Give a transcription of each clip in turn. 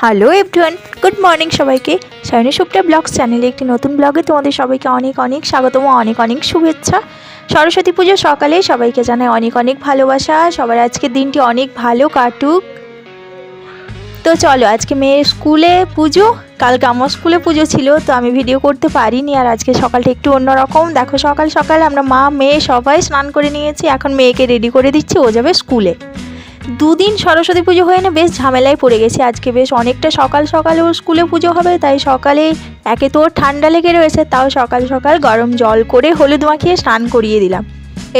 Hello everyone, good morning সবাইকে। Sayani সুপ্টা blogs চ্যানেলে একটি নতুন ব্লগে তোমাদের সবাইকে অনেক অনেক স্বাগতম, অনেক অনেক শুভেচ্ছা। সরস্বতী পুজো সকালে সবাইকে জানাই অনেক অনেক ভালোবাসা। সবার আজকের দিনটি অনেক ভালো কাটুক। তো চলো, আজকে মেয়ের স্কুলে পুজো, কালকে আমার স্কুলে পুজো ছিল, তো আমি ভিডিও করতে পারিনি। আর আজকে সকালটা একটু অন্যরকম। দেখো, সকাল সকাল আমরা মা মেয়ে সবাই স্নান করে নিয়েছি। এখন মেয়েকে রেডি করে দিচ্ছি, ও যাবে স্কুলে। দুদিন সরস্বতী পুজো হয়ে না বেশ ঝামেলায় পড়ে গেছি। আজকে বেশ অনেকটা সকাল সকালে ওর স্কুলে পুজো হবে, তাই সকালে একে তো ওর ঠান্ডা লেগে রয়েছে, তাও সকাল সকাল গরম জল করে হলুদ মাখিয়ে স্নান করিয়ে দিলাম।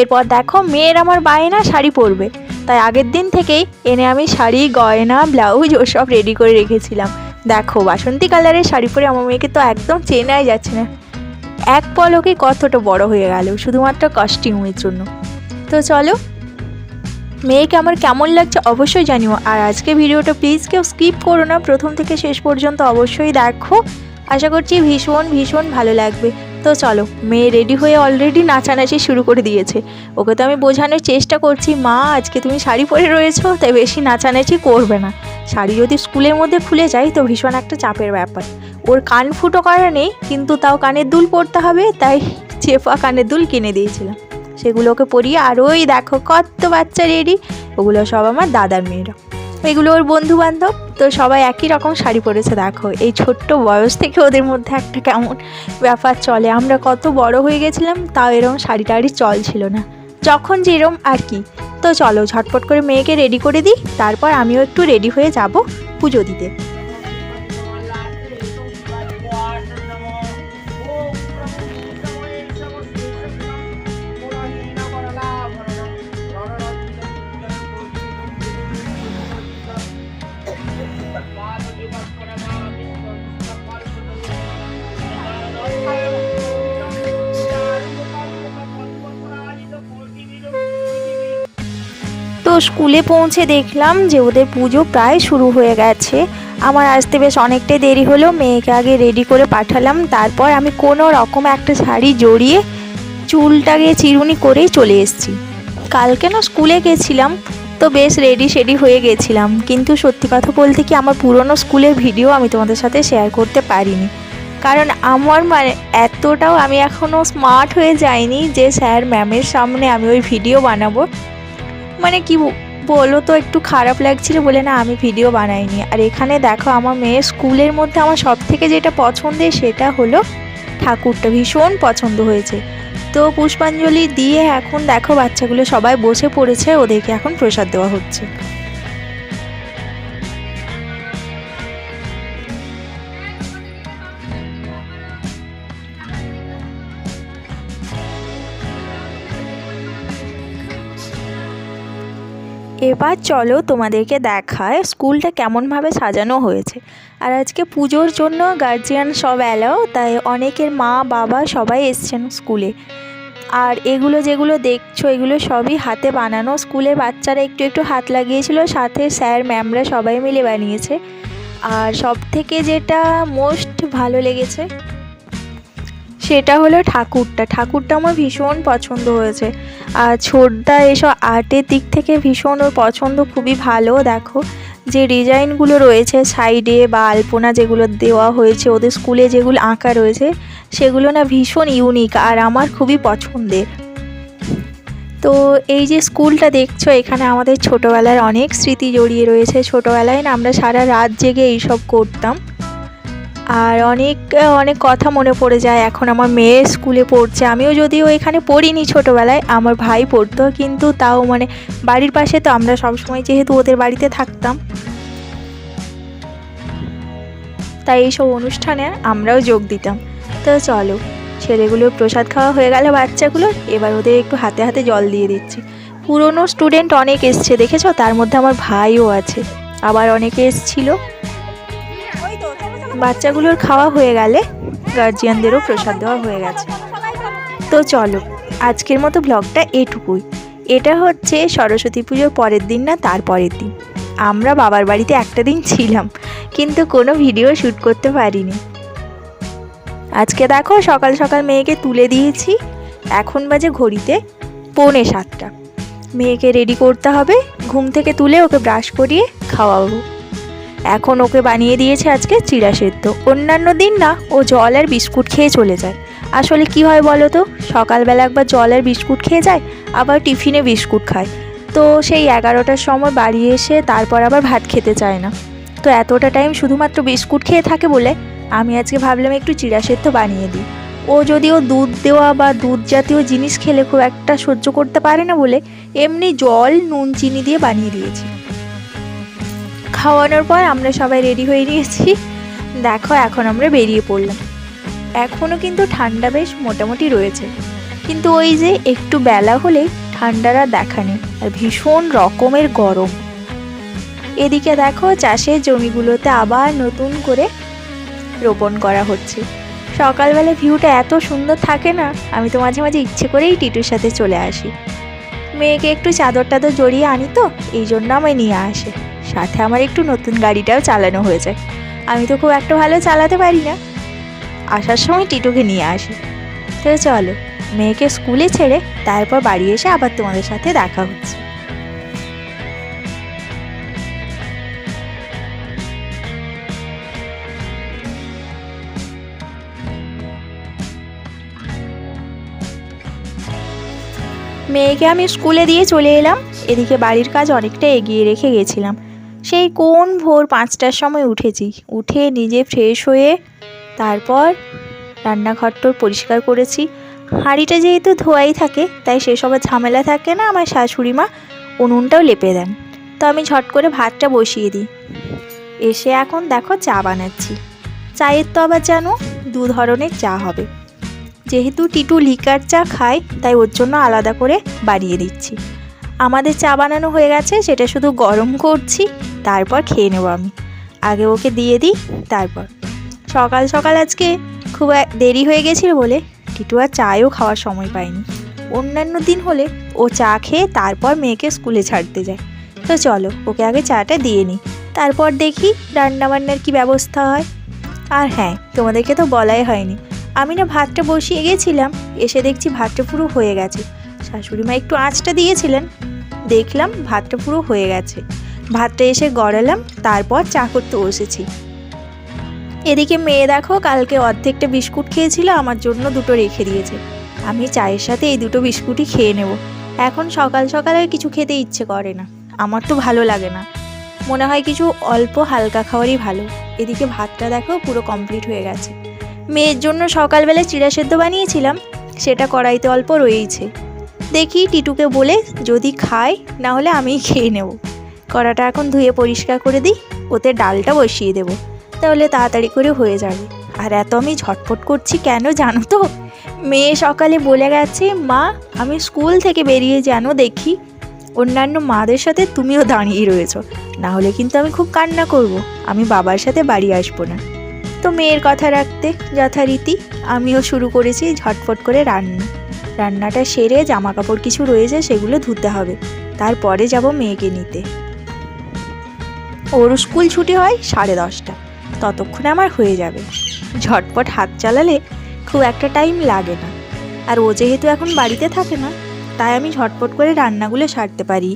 এরপর দেখো, মেয়ের আমার বায়না শাড়ি পরবে, তাই আগের দিন থেকেই এনে আমি শাড়ি, গয়না, ব্লাউজ ওসব রেডি করে রেখেছিলাম। দেখো, বাসন্তী কালারের শাড়ি পরে আমার মেয়েকে তো একদম চেনাই যাচ্ছে না। এক পলকে কতটা বড় হয়ে গেল শুধুমাত্র কস্টিউমের জন্য। তো চলো, মেয়েকে আমার কেমন লাগছে অবশ্যই জানিও। আর আজকে ভিডিওটা প্লিজ কেউ স্কিপ করো না, প্রথম থেকে শেষ পর্যন্ত অবশ্যই দেখো। আশা করছি ভীষণ ভীষণ ভালো লাগবে। তো চলো, মেয়ে রেডি হয়ে অলরেডি নাচানাচি শুরু করে দিয়েছে। ওকে তো আমি বোঝানোর চেষ্টা করছি, মা আজকে তুমি শাড়ি পরে রয়েছো, তাই বেশি নাচানাচি করবে না। শাড়ি যদি স্কুলের মধ্যে খুলে যায় তো ভীষণ একটা চাপের ব্যাপার। ওর কান ফুটো করা নেই, কিন্তু তাও কানের দুল পরতে হবে, তাই চেপা কানের দুল কিনে দিয়েছিলাম। সেগুলোকে পরিয়ে আর ওই দেখো কত বাচ্চা রেডি। ওগুলো সব আমার দাদার মেয়েরা, এগুলো ওর বন্ধু বান্ধব। তো সবাই একই রকম শাড়ি পরেছে। দেখো, এই ছোট্ট বয়স থেকে ওদের মধ্যে একটা কেমন ব্যাপার চলে। আমরা কত বড় হয়ে গেছিলাম, তাও এরকম শাড়ি টাড়ি চল ছিল না, যখন যেরম আর কি। তো চলো, ঝটপট করে মেয়েকে রেডি করে দিই, তারপর আমিও একটু রেডি হয়ে যাব পুজো দিতে। তো স্কুলে পৌঁছে দেখলাম যে ওদের পুজো প্রায় শুরু হয়ে গেছে। আমার আসতে বেশ অনেকটাই দেরি হলো। মেয়েকে আগে রেডি করে পাঠালাম, তারপর আমি কোনো রকম একটা শাড়ি জড়িয়ে চুলটাকে চিরুনি করেই চলে এসেছি। কালকে না স্কুলে গেছিলাম, তো বেশ রেডি শেডি হয়ে গেছিলাম, কিন্তু সত্যি কথা বলতে কি, আমার পুরনো স্কুলের ভিডিও আমি তোমাদের সাথে শেয়ার করতে পারিনি। কারণ আমার এতটাও আমি এখনও স্মার্ট হয়ে যাইনি যে স্যার ম্যামের সামনে আমি ওই ভিডিও বানাবো। কি বলো তো, একটু খারাপ লাগছিল বলে না আমি ভিডিও বানাইনি। আর এখানে দেখো, আমার মেয়ের স্কুলের মধ্যে আমার সব থেকে যেটা পছন্দের সেটা হলো ঠাকুরটা, ভীষণ পছন্দ হয়েছে। তো পুষ্পাঞ্জলি দিয়ে এখন দেখো বাচ্চাগুলো সবাই বসে পড়েছে, ওদেরকে এখন প্রসাদ দেওয়া হচ্ছে। এবার চলো তোমাদেরকে দেখায় স্কুলটা কেমনভাবে সাজানো হয়েছে। আর আজকে পুজোর জন্য গার্জিয়ান সব এলাও, তাই অনেকের মা বাবা সবাই এসছেন স্কুলে। আর এগুলো যেগুলো দেখছো, এগুলো সবই হাতে বানানো। স্কুলের বাচ্চারা একটু একটু হাত লাগিয়েছিল, সাথে স্যার ম্যামরা সবাই মিলে বানিয়েছে। আর সব থেকে যেটা মোস্ট ভালো লেগেছে সেটা হলো ঠাকুরটা আমার ভীষণ পছন্দ হয়েছে। আর ছোটদা এসব আর্টের দিক থেকে ভীষণ ওর পছন্দ, খুবই ভালো। দেখো যে ডিজাইনগুলো রয়েছে সাইডে বা আলপনা যেগুলো দেওয়া হয়েছে, ওদের স্কুলে যেগুলো আঁকা রয়েছে সেগুলো না ভীষণ ইউনিক আর আমার খুবই পছন্দের। তো এই যে স্কুলটা দেখছো, এখানে আমাদের ছোটোবেলার অনেক স্মৃতি জড়িয়ে রয়েছে। ছোটোবেলায় না আমরা সারা রাত জেগে এইসব করতাম, আর অনেক অনেক কথা মনে পড়ে যায়। এখন আমার মেয়ে স্কুলে পড়ছে, আমিও যদিও এখানে পড়িনি ছোটোবেলায়, আমার ভাই পড়তো, কিন্তু তাও বাড়ির পাশে, তো আমরা সবসময় যেহেতু ওদের বাড়িতে থাকতাম, তাই এইসব অনুষ্ঠানে আমরাও যোগ দিতাম। তো চলো, ছেলেগুলো প্রসাদ খাওয়া হয়ে গেল বাচ্চাগুলো, এবার ওদের একটু হাতে হাতে জল দিয়ে দিচ্ছি। পুরনো স্টুডেন্ট অনেক এসছে দেখেছো, তার মধ্যে আমার ভাইও আছে, আবার অনেকে এসছিল। বাচ্চাগুলোর খাওয়া হয়ে গেলে গার্জিয়ানদেরও প্রসাদ দেওয়া হয়ে গেছে। তো চলো, আজকের মতো ব্লগটা এটুকুই। এটা হচ্ছে সরস্বতী পুজোর পরের দিন না, তার পরের দিন। আমরা বাবার বাড়িতে একটা দিন ছিলাম, কিন্তু কোনো ভিডিও শ্যুট করতে পারিনি। আজকে দেখো সকাল সকাল মেয়েকে তুলে দিয়েছি, এখন বাজে ঘড়িতে 6:45। মেয়েকে রেডি করতে হবে, ঘুম থেকে তুলে ওকে ব্রাশ করিয়ে খাওয়াবো। এখন ওকে বানিয়ে দিয়েছে আজকে চিড়া সেদ্ধ। অন্যান্য দিন না ও জল আর বিস্কুট খেয়ে চলে যায়। আসলে কি হয় বলো তো, সকালবেলা একবার জল আর বিস্কুট খেয়ে যায়, আবার টিফিনে বিস্কুট খায়, তো সেই 11টার সময় বাড়ি এসে তারপর আবার ভাত খেতে চায় না। তো এতটা টাইম শুধুমাত্র বিস্কুট খেয়ে থাকে বলে আমি আজকে ভাবলাম একটু চিড়া সেদ্ধ বানিয়ে দিই। ও যদিও দুধ দেওয়া বা দুধ জাতীয় জিনিস খেলে খুব একটা সহ্য করতে পারে না বলে এমনি জল নুন চিনি দিয়ে বানিয়ে দিয়েছি। খাওয়ানোর পর আমরা সবাই রেডি হয়ে নিয়েছি। দেখো এখন আমরা বেরিয়ে পড়লাম। এখনও কিন্তু ঠান্ডা বেশ মোটামুটি রয়েছে, কিন্তু ওই যে একটু বেলা হলেই ঠান্ডার আর দেখা নেই, আর ভীষণ রকমের গরম। এদিকে দেখো চাষের জমিগুলোতে আবার নতুন করে রোপণ করা হচ্ছে। সকালবেলা ভিউটা এত সুন্দর থাকে না, আমি তো মাঝে মাঝে ইচ্ছে করেই টিটুর সাথে চলে আসি। মেয়েকে একটু চাদর টাদর জড়িয়ে আনি, তো এই জন্য আমায় নিয়ে আসে। সাথে আমার একটু নতুন গাড়িটাও চালানো হয়ে যায়। আমি তো খুব একটা ভালো চালাতে পারি না, আসার সময় টিটুকে নিয়ে আসি। তো চলো মেয়েকে স্কুলে ছেড়ে তারপর বাড়ি এসে আবার তোমাদের সাথে দেখা হচ্ছে। মেয়েকে আমি স্কুলে দিয়ে চলে এলাম। এদিকে বাড়ির কাজ অনেকটা এগিয়ে রেখে গেছিলাম। সেই কোন ভোর 5টার সময় উঠেছি, উঠে নিজে ফ্রেশ হয়ে তারপর রান্নাঘরটোর পরিষ্কার করেছি। হাঁড়িটা যেহেতু ধোয়াই থাকে তাই সেসবের ঝামেলা থাকে না। আমার শাশুড়ি মা উনুনটাও লেপে দেন, তো আমি ঝট করে ভাতটা বসিয়ে দিই। এসে এখন দেখো চা বানাচ্ছি। চায়ের তো আবার জানো 2 ধরনের চা হবে। যেহেতু টিটু লিকার চা খায় তাই ওর জন্য আলাদা করে বানিয়ে দিচ্ছি। আমাদের চা বানানো হয়ে গেছে, সেটা শুধু গরম করছি, তারপর খেয়ে নেব আমি। আগে ওকে দিয়ে দিই তারপর। সকাল সকাল আজকে খুব দেরি হয়ে গেছিলো বলে টিটু আর চায়ও খাওয়ার সময় পায়নি। অন্যান্য দিন হলে ও চা খেয়ে তারপর মেয়েকে স্কুলে ছাড়তে যায়। তো চলো ওকে আগে চাটা দিয়ে নিই, তারপর দেখি রান্নাবান্নার কি ব্যবস্থা হয়। আর হ্যাঁ, তোমাদেরকে তো বলাই হয়নি, আমি না ভাতটা বসিয়ে গেছিলাম, এসে দেখছি ভাতটা পুরো হয়ে গেছে। শাশুড়ি মা একটু আঁচটা দিয়েছিলেন, দেখলাম ভাতটা পুরো হয়ে গেছে। ভাতটা এসে গড়ালাম, তারপর চা করতে বসেছি। এদিকে মেয়ে দেখো কালকে অর্ধেকটা বিস্কুট খেয়েছিল, আমার জন্য 2টো রেখে দিয়েছে। আমি চায়ের সাথে এই 2টো বিস্কুটই খেয়ে নেব। এখন সকাল সকাল আর কিছু খেতে ইচ্ছে করে না, আমার তো ভালো লাগে না, মনে হয় কিছু অল্প হালকা খাওয়ারই ভালো। এদিকে ভাতটা দেখো পুরো কমপ্লিট হয়ে গেছে। মেয়ের জন্য সকালবেলা চিড়া সেদ্ধ বানিয়েছিলাম, সেটা কড়াইতে অল্প রয়েছে। দেখি টিটুকে বলে যদি খায়, না হলে আমিই খেয়ে নেব। কড়াটা এখন ধুয়ে পরিষ্কার করে দিই, ওতে ডালটা বসিয়ে দেবো, তাহলে তাড়াতাড়ি করে হয়ে যাবে। আর এত আমি ঝটপট করছি কেন জানো তো, মেয়ে সকালে বলে গেছে, মা আমি স্কুল থেকে বেরিয়ে যেন দেখি অন্যান্য মাদের সাথে তুমিও দাঁড়িয়ে রয়েছো, না হলে কিন্তু আমি খুব কান্না করব, আমি বাবার সাথে বাড়ি আসবো না। তো মেয়ের কথা রাখতে যথারীতি আমিও শুরু করেছি ঝটফট করে রান্নাটা সেরে জামা কাপড় কিছু রয়েছে সেগুলো ধুতে হবে, তারপরে যাব মেয়েকে নিতে। ওর স্কুল ছুটি হয় 10:30, ততক্ষণে আমার হয়ে যাবে। ঝটপট হাত চালালে খুব একটা টাইম লাগে না, আর ও যেহেতু এখন বাড়িতে থাকে না তাই আমি ঝটপট করে রান্নাগুলো সারতে পারি।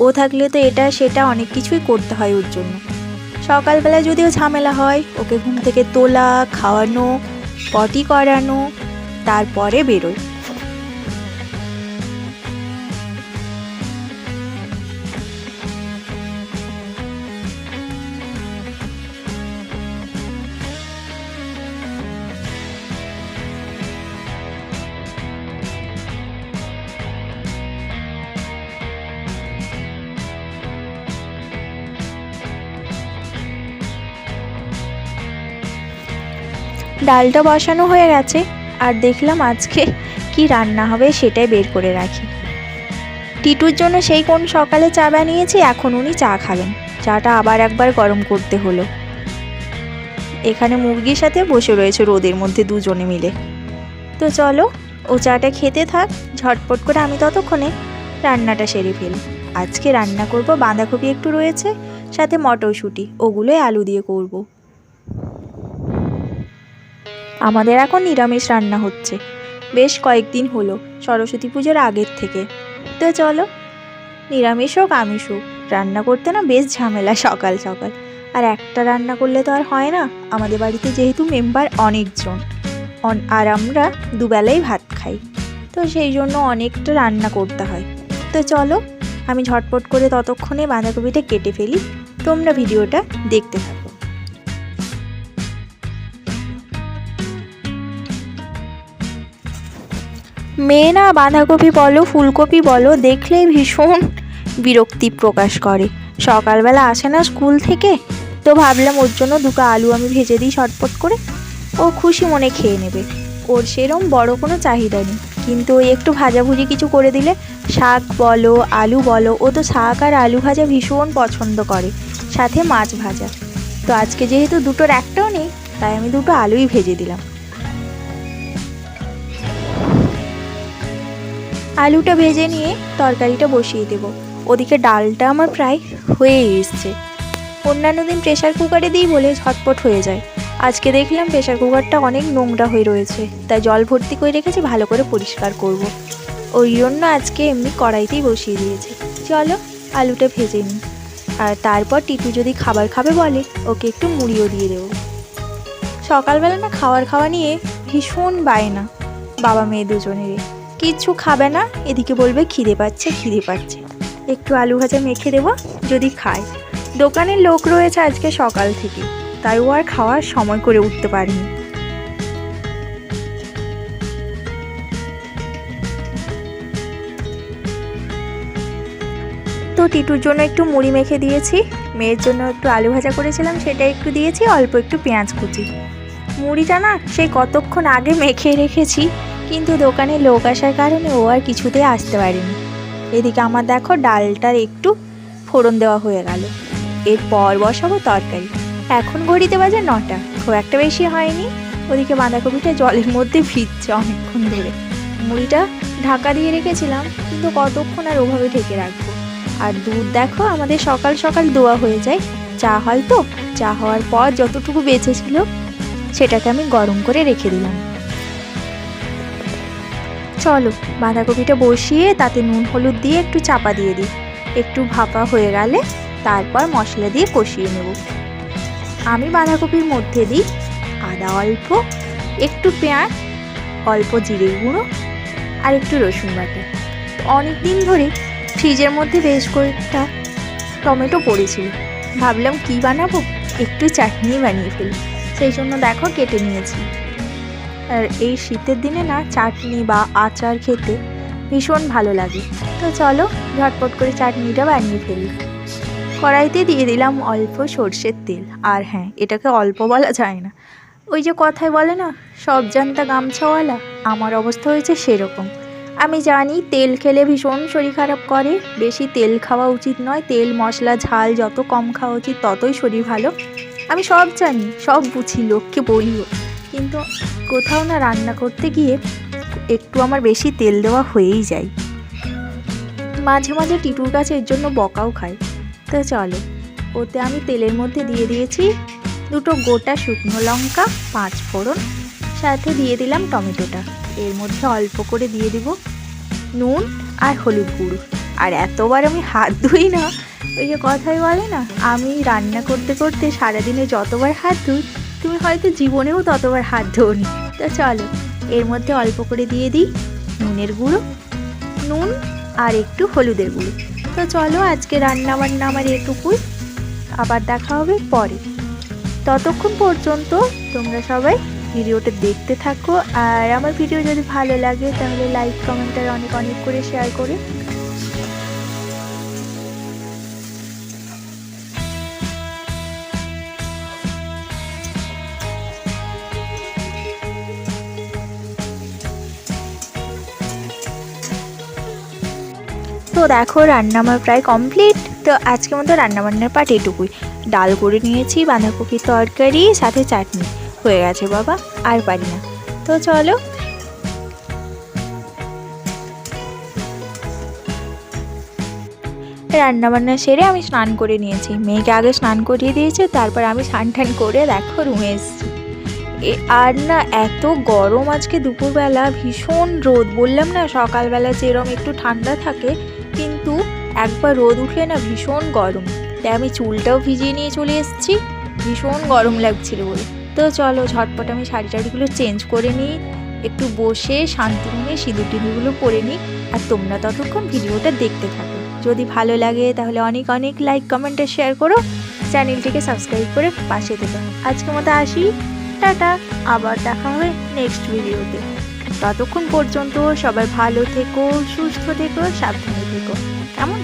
ও থাকলে তো এটা সেটা অনেক কিছুই করতে হয় ওর জন্য। সকালবেলা যদিও ঝামেলা হয়, ওকে ঘুম থেকে তোলা, খাওয়ানো, পটি করানো, তারপরে বেরোয়। ডালটা বসানো হয়ে গেছে, আর দেখলাম আজকে কি রান্না হবে সেটাই বের করে রাখি। টিটুর জন্য সেই কোন সকালে চা বানিয়েছি, এখন উনি চা খাবেন। চাটা আবার একবার গরম করতে হলো। এখানে মুরগির সাথে বসে রয়েছে রোদের মধ্যে দুজনে মিলে। তো চলো ও চাটা খেতে থাক, ঝটপট করে আমি ততক্ষণে রান্নাটা সেরে ফেলি। আজকে রান্না করব বাঁধাকপি একটু রয়েছে, সাথে মটরশুঁটি, ওগুলোই আলু দিয়ে করব। আমাদের এখন নিরামিষ রান্না হচ্ছে, বেশ কয়েকদিন হলো, সরস্বতী পুজোর আগের থেকে। তো চলো নিরামিষ হোক আমিষ হোক, রান্না করতে না বেশ ঝামেলা সকাল সকাল। আর একটা রান্না করলে তো আর হয় না, আমাদের বাড়িতে যেহেতু মেম্বার অনেকজন আর আমরা দুবেলাই ভাত খাই, তো সেই জন্য অনেকটা রান্না করতে হয়। তো চলো আমি ঝটপট করে ততক্ষণে বাঁধাকপিটা কেটে ফেলি, তোমরা ভিডিওটা দেখতে থাকো। মেয়ে না বাঁধাকপি বলো ফুলকপি বলো দেখলেই ভীষণ বিরক্তি প্রকাশ করে। সকালবেলা আসে না স্কুল থেকে, তো ভাবলাম ওর জন্য দুটো আলু আমি ভেজে দিই ঝটপট করে, ও খুশি মনে খেয়ে নেবে। ওর সেরম বড় কোনো চাহিদা নেই, কিন্তু ওই একটু ভাজাভুজি কিছু করে দিলে, শাক বলো আলু বলো, ও তো শাক আর আলু ভাজা ভীষণ পছন্দ করে, সাথে মাছ ভাজা। তো আজকে যেহেতু দুটোর একটাও নেই, তাই আমি দুটো আলুই ভেজে দিলাম। আলুটা ভেজে নিয়ে তরকারিটা বসিয়ে দেবো। ওদিকে ডালটা আমার প্রায় হয়ে এসছে। অন্যান্য দিন প্রেশার কুকারে দিই বলে ঝটপট হয়ে যায়, আজকে দেখলাম প্রেশার কুকারটা অনেক নোংরা হয়ে রয়েছে, তাই জল ভর্তি করে রেখেছি, ভালো করে পরিষ্কার করব। ওই জন্য আজকে এমনি কড়াইতেই বসিয়ে দিয়েছি। চলো আলুটা ভেজে নিই, আর তারপর টিটু যদি খাবার খাবে বলে ওকে একটু মুড়িও দিয়ে দেবো। সকালবেলা না খাওয়া নিয়ে ভীষণ বায়না বাবা মেয়ে দুজনেরই, কিচ্ছু খাবে না, এদিকে বলবে খিদে পাচ্ছে খিদে পাচ্ছে। একটু আলু ভাজা মেখে দেবো যদি খায়। দোকানের লোক রয়েছে আজকে সকাল থেকে, তাই ও আর খাওয়ার সময় করে উঠতে পারেনি। তো টিটুর জন্য একটু মুড়ি মেখে দিয়েছি, মেয়ের জন্য একটু আলু ভাজা করেছিলাম সেটা একটু দিয়েছি, অল্প একটু পেঁয়াজ কুচি। মুড়িটা না সেই কতক্ষণ আগে মেখে রেখেছি, কিন্তু দোকানে লোক আসার কারণে ও আর কিছুতেই আসতে পারেনি। এদিকে আমার দেখো ডালটার একটু ফোড়ন দেওয়া হয়ে গেল, এরপর বসাবো তরকারি। এখন ঘড়িতে বাজে 9টা, খুব একটা বেশি হয়নি। ওদিকে বাঁধাকপিটা জলের মধ্যে ভিজছে অনেকক্ষণ ধরে। মুড়িটা ঢাকা দিয়ে রেখেছিলাম, কিন্তু কতক্ষণ আর ওভাবে ঢেকে রাখবো। আর দুধ দেখো আমাদের সকাল সকাল দোয়া হয়ে যায়, চা হয় তো, চা হওয়ার পর যতটুকু বেঁচেছিল সেটাকে আমি গরম করে রেখে দিলাম। চলো বাঁধাকপিটা বসিয়ে তাতে নুন হলুদ দিয়ে একটু চাপা দিয়ে দিই, একটু ভাপা হয়ে গেলে তারপর মশলা দিয়ে কষিয়ে নেব। আমি বাঁধাকপির মধ্যে দিই আদা অল্প, একটু পেঁয়াজ, অল্প জিরের গুঁড়ো আর একটু রসুন বাটা। অনেক দিন ধরে ফ্রিজের মধ্যে বেশ কয়েকটা টমেটো পড়েছিল, ভাবলাম কি বানাবো, একটু চাটনি বানিয়ে ফেলি, সেই জন্য দেখো কেটে নিয়েছি। আর এই শীতের দিনে না চাটনি বা আচার খেতে ভীষণ ভালো লাগে। তো চলো ঝটপট করে চাটনিটা বানিয়ে ফেলি। কড়াইতে দিয়ে দিলাম অল্প সর্ষের তেল, আর হ্যাঁ এটাকে অল্প বলা যায় না, ওই যে কথায় বলে না সব জানতা গামছাওয়ালা, আমার অবস্থা হয়েছে সেরকম। আমি জানি তেল খেলে ভীষণ শরীর খারাপ করে, বেশি তেল খাওয়া উচিত নয়, তেল মশলা ঝাল যত কম খাওয়া উচিত ততই শরীর ভালো। আমি সব জানি, সব বুঝি, লোককে বলিও, কিন্তু কোথাও না রান্না করতে গিয়ে একটু আমার বেশি তেল দেওয়া হয়েই যায়। মাঝে মাঝে টিটুর কাছে এর জন্য বকাও খায়। তো চলো ওতে আমি তেলের মধ্যে দিয়ে দিয়েছি দুটো গোটা শুকনো লঙ্কা, 5 ফোড়ন, সাথে দিয়ে দিলাম টমেটোটা। এর মধ্যে অল্প করে দিয়ে দিব নুন আর হলুদ গুঁড়ো। আর এতবার আমি হাত ধুই না, ওই যে কথাই বলে না আমি রান্না করতে করতে সারাদিনে যতবার হাত ধুই তুমি হয়তো জীবনেও ততবার হাত ধোনি। তো চলো এর মধ্যে অল্প করে দিয়ে দিই নুনের গুঁড়ো, নুন আর একটু হলুদের গুঁড়ো। তো চলো আজকে রান্না বান্না আমার এটুকুই, আবার দেখা হবে পরে। ততক্ষণ পর্যন্ত তোমরা সবাই ভিডিওটা দেখতে থাকো, আর আমার ভিডিও যদি ভালো লাগে তাহলে লাইক কমেন্ট আর অনেক অনেক করে শেয়ার করে। তো দেখো রান্না আমার প্রায় কমপ্লিট। তো আজকের মতো রান্নাবান্নার পার্ট এটুকুই। ডাল করে নিয়েছি, বাঁধাকপির তরকারি, সাথে চাটনি হয়ে গেছে বাবা, আর পারি না। তো চলো রান্নাবান্না সেরে আমি স্নান করে নিয়েছি, মেয়েকে আগে স্নান করিয়ে দিয়েছে, তারপর আমি স্নান টান করে দেখো রুমে এসেছি। আর না এত গরম আজকে দুপুরবেলা, ভীষণ রোদ। বললাম না সকালবেলা যেরকম একটু ঠান্ডা থাকে, কিন্তু একবার রোদ উঠলে না ভীষণ গরম। তাই আমি চুলটাও ভিজিয়ে নিয়ে চলে এসেছি, ভীষণ গরম লাগছিল বলে। তো চলো ঝটপট আমি শাড়ি টাড়িগুলো চেঞ্জ করে নিই, একটু বসে শান্তি মনে সিঁদুর টিঁদুরগুলো পরে নিই। আর তোমরা ততক্ষণ ভিডিওটা দেখতে থাকো। যদি ভালো লাগে তাহলে অনেক অনেক লাইক কমেন্ট আর শেয়ার করো, চ্যানেলটিকে সাবস্ক্রাইব করে পাশে থেকো। আজকের মতো আসি, টাটা। আবার দেখা হবে নেক্সট ভিডিওতে। ততক্ষণ পর্যন্ত সবাই ভালো থেকো, সুস্থ থেকো, সাবধানে থেকো, কেমন?